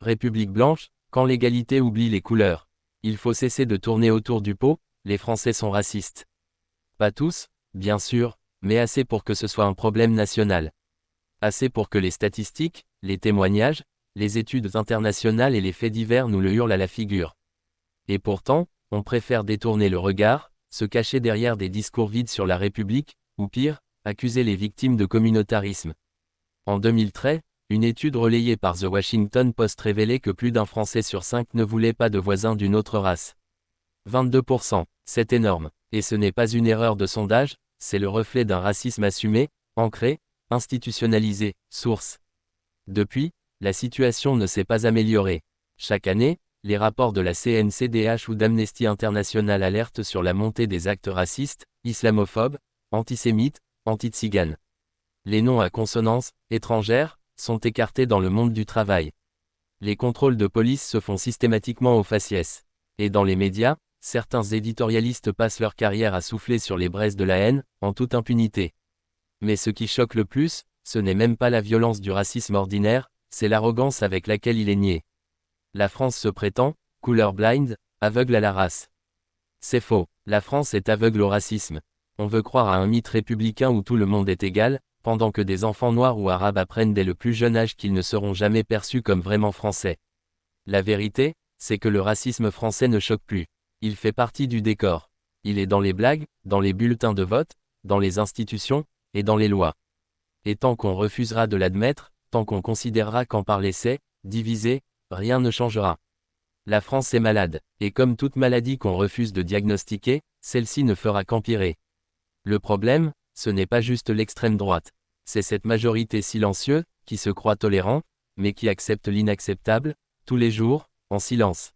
République blanche, quand l'égalité oublie les couleurs. Il faut cesser de tourner autour du pot, les Français sont racistes. Pas tous, bien sûr, mais assez pour que ce soit un problème national. Assez pour que les statistiques, les témoignages, les études internationales et les faits divers nous le hurlent à la figure. Et pourtant, on préfère détourner le regard, se cacher derrière des discours vides sur la République, ou pire, accuser les victimes de communautarisme. En 2013, une étude relayée par The Washington Post révélait que plus d'un Français sur 5 ne voulait pas de voisins d'une autre race. 22%, c'est énorme. Et ce n'est pas une erreur de sondage, c'est le reflet d'un racisme assumé, ancré, institutionnalisé. Source. Depuis, la situation ne s'est pas améliorée. Chaque année, les rapports de la CNCDH ou d'Amnesty International alertent sur la montée des actes racistes, islamophobes, antisémites, anti-tziganes. Les noms à consonance étrangère sont écartés dans le monde du travail. Les contrôles de police se font systématiquement au faciès. Et dans les médias, certains éditorialistes passent leur carrière à souffler sur les braises de la haine, en toute impunité. Mais ce qui choque le plus, ce n'est même pas la violence du racisme ordinaire, c'est l'arrogance avec laquelle il est nié. La France se prétend, colorblind, aveugle à la race. C'est faux, la France est aveugle au racisme. On veut croire à un mythe républicain où tout le monde est égal, pendant que des enfants noirs ou arabes apprennent dès le plus jeune âge qu'ils ne seront jamais perçus comme vraiment français. La vérité, c'est que le racisme français ne choque plus. Il fait partie du décor. Il est dans les blagues, dans les bulletins de vote, dans les institutions, et dans les lois. Et tant qu'on refusera de l'admettre, tant qu'on considérera qu'en parler c'est diviser, rien ne changera. La France est malade, et comme toute maladie qu'on refuse de diagnostiquer, celle-ci ne fera qu'empirer. Le problème, ce n'est pas juste l'extrême droite. C'est cette majorité silencieuse, qui se croit tolérante, mais qui accepte l'inacceptable, tous les jours, en silence.